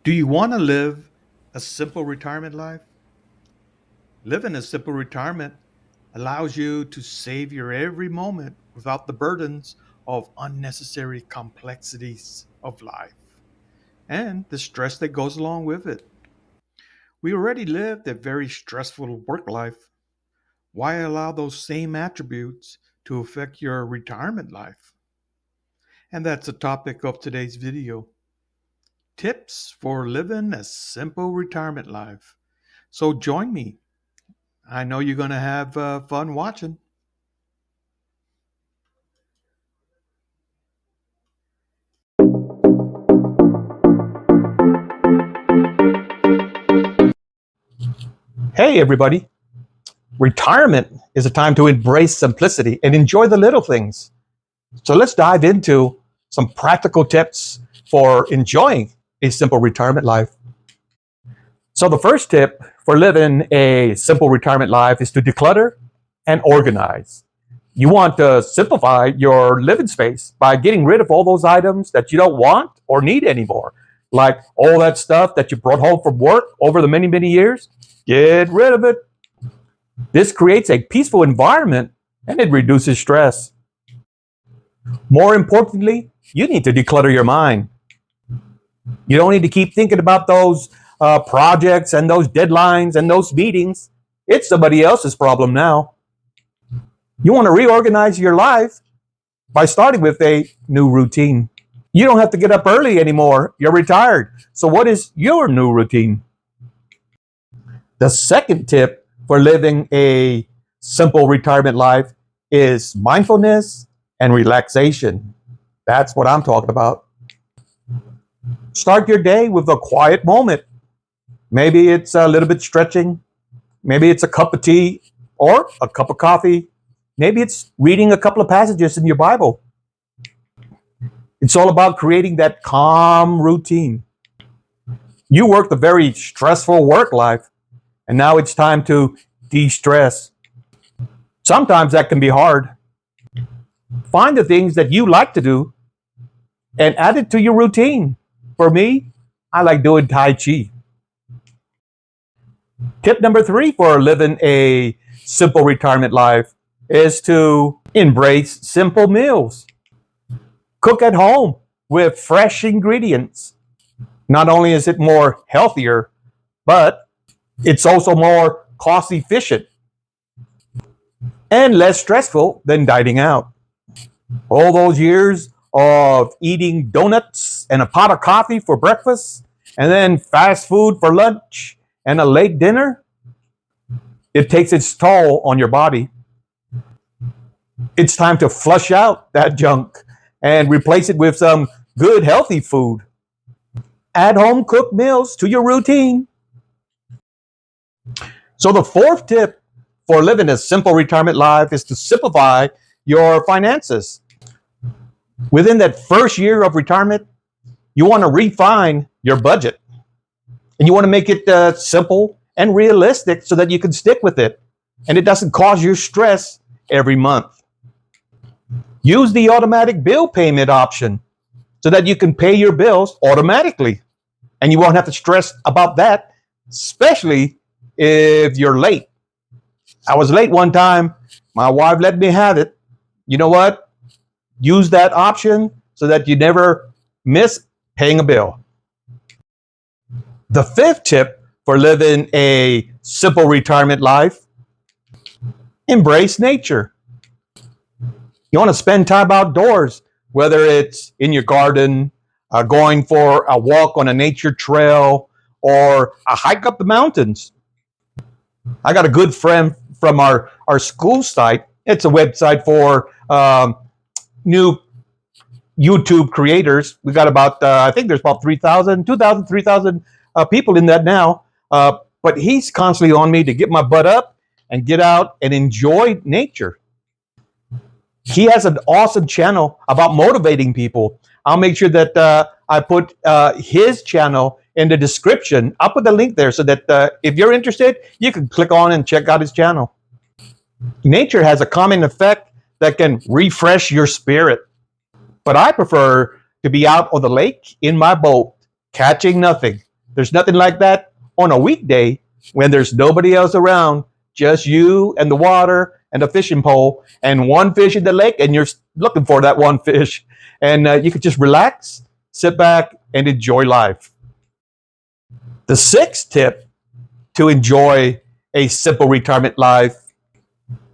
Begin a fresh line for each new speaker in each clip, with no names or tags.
Do you want to live a simple retirement life? Living a simple retirement allows you to save your every moment without the burdens of unnecessary complexities of life and the stress that goes along with it. We already lived a very stressful work life. Why allow those same attributes to affect your retirement life? And that's the topic of today's video. Tips for living a simple retirement life. So join me. I know you're going to have fun watching. Hey, everybody. Retirement is a time to embrace simplicity and enjoy the little things. So let's dive into some practical tips for enjoying a simple retirement life. So the first tip for living a simple retirement life is to declutter and organize. You want to simplify your living space by getting rid of all those items that you don't want or need anymore. Like all that stuff that you brought home from work over the many, many years. Get rid of it. This creates a peaceful environment and it reduces stress. More importantly, you need to declutter your mind. You don't need to keep thinking about those projects and those deadlines and those meetings. It's somebody else's problem now. You want to reorganize your life by starting with a new routine. You don't have to get up early anymore. You're retired. So what is your new routine? The second tip for living a simple retirement life is mindfulness and relaxation. That's what I'm talking about. Start your day with a quiet moment. Maybe it's a little bit stretching. Maybe it's a cup of tea or a cup of coffee. Maybe it's reading a couple of passages in your Bible. It's all about creating that calm routine. You worked a very stressful work life, and now it's time to de-stress. Sometimes that can be hard. Find the things that you like to do and add it to your routine. For me, I like doing Tai Chi. Tip number 3 for living a simple retirement life is to embrace simple meals. Cook at home with fresh ingredients. Not only is it more healthier, but it's also more cost efficient and less stressful than dining out. All those years of eating donuts and a pot of coffee for breakfast and then fast food for lunch and a late dinner, it takes its toll on your body. It's time to flush out that junk and replace it with some good healthy food. Add home cooked meals to your routine. So the fourth tip for living a simple retirement life is to simplify your finances. Within that first year of retirement, you want to refine your budget. And you want to make it simple and realistic so that you can stick with it. And it doesn't cause you stress every month. Use the automatic bill payment option so that you can pay your bills automatically. And you won't have to stress about that, especially if you're late. I was late one time. My wife let me have it. You know what? Use that option so that you never miss paying a bill. The fifth tip for living a simple retirement life, embrace nature. You want to spend time outdoors, whether it's in your garden, going for a walk on a nature trail, or a hike up the mountains. I got a good friend from our school site. It's a website for new YouTube creators. We got about, I think there's about 3,000 people in that now. But he's constantly on me to get my butt up and get out and enjoy nature. He has an awesome channel about motivating people. I'll make sure that I put his channel in the description. I'll put the link there so that if you're interested, you can click on and check out his channel. Nature has a calming effect that can refresh your spirit. But I prefer to be out on the lake in my boat, catching nothing, There's nothing like that on a weekday when there's nobody else around, just you and the water and the fishing pole and one fish in the lake, and you're looking for that one fish. And you could just relax, sit back, and enjoy life. The sixth tip to enjoy a simple retirement life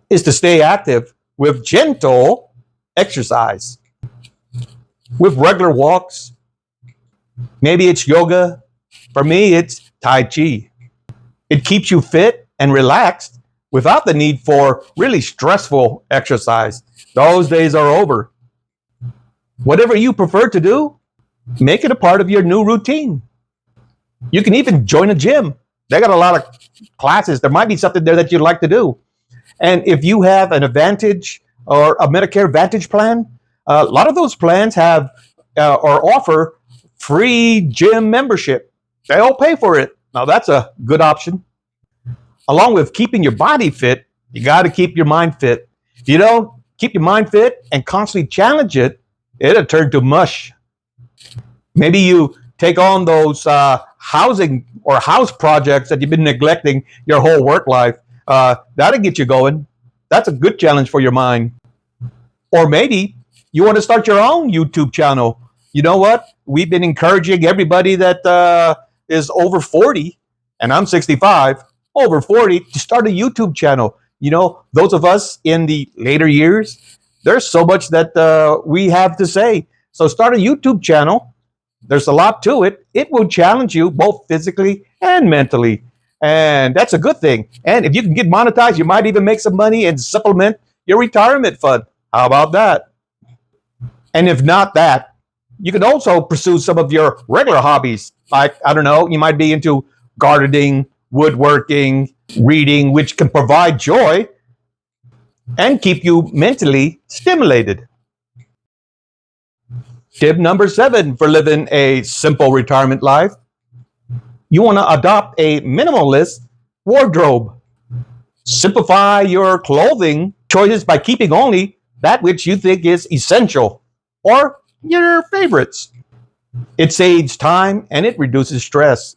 is to stay active with gentle exercise. With regular walks, maybe it's yoga. For me, it's Tai Chi. It keeps you fit and relaxed without the need for really stressful exercise. Those days are over. Whatever you prefer to do, make it a part of your new routine. You can even join a gym. They got a lot of classes. There might be something there that you'd like to do. And if you have an Advantage or a Medicare Advantage plan, a lot of those plans have or offer free gym membership. They'll pay for it. Now that's a good option. Along with keeping your body fit, you got to keep your mind fit. If you don't keep your mind fit and constantly challenge it, it'll turn to mush. Maybe you take on those housing or house projects that you've been neglecting your whole work life. That'll get you going. That's a good challenge for your mind. Or maybe you want to start your own YouTube channel. You know what? We've been encouraging everybody that is over 40, and I'm 65, over 40, to start a YouTube channel. You know, those of us in the later years, there's so much that we have to say. So start a YouTube channel. There's a lot to it. It will challenge you both physically and mentally. And that's a good thing. And if you can get monetized, you might even make some money and supplement your retirement fund. How about that? And if not that, you can also pursue some of your regular hobbies. Like, I don't know, you might be into gardening, woodworking, reading, which can provide joy and keep you mentally stimulated. Tip number 7 for living a simple retirement life. You want to adopt a minimalist wardrobe. Simplify your clothing choices by keeping only that which you think is essential or your favorites. It saves time and it reduces stress.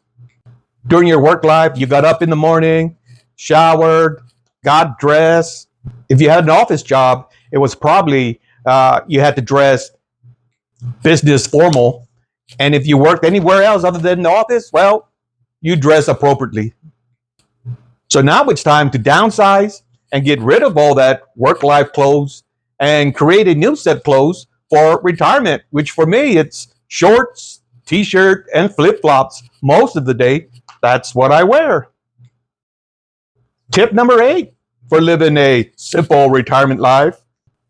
During your work life, you got up in the morning, showered, got dressed. If you had an office job, it was probably you had to dress business formal. And if you worked anywhere else other than the office, well, you dress appropriately. So now it's time to downsize and get rid of all that work-life clothes and create a new set of clothes for retirement, which for me, it's shorts, t-shirt, and flip-flops most of the day. That's what I wear. Tip number 8 for living a simple retirement life.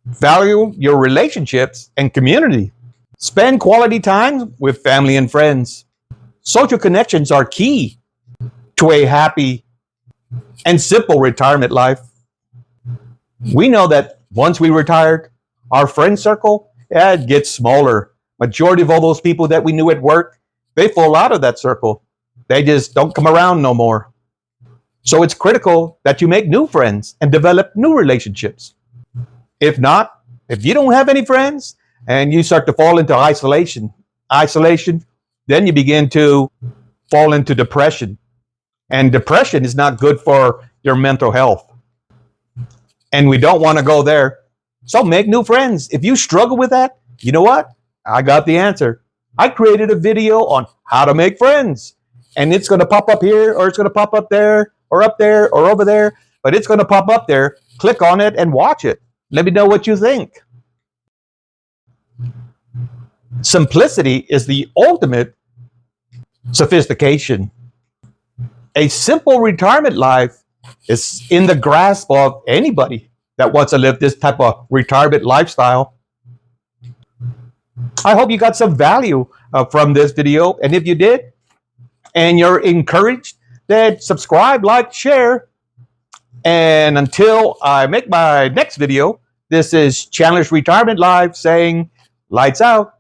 Value your relationships and community. Spend quality time with family and friends. Social connections are key to a happy and simple retirement life. We know that once we retired, our friend circle, it gets smaller. Majority of all those people that we knew at work, they fall out of that circle. They just don't come around no more. So it's critical that you make new friends and develop new relationships. If not, if you don't have any friends and you start to fall into isolation, then you begin to fall into depression. And depression is not good for your mental health. And we don't want to go there. So make new friends. If you struggle with that, you know what? I got the answer. I created a video on how to make friends. And it's going to pop up here, or it's going to pop up there, or up there, or over there. But it's going to pop up there. Click on it and watch it. Let me know what you think. Simplicity is the ultimate sophistication. A simple retirement life is in the grasp of anybody that wants to live this type of retirement lifestyle. I hope you got some value from this video. And if you did, and you're encouraged, then subscribe, like, share. And until I make my next video, this is Chandler's Retirement Live saying, lights out.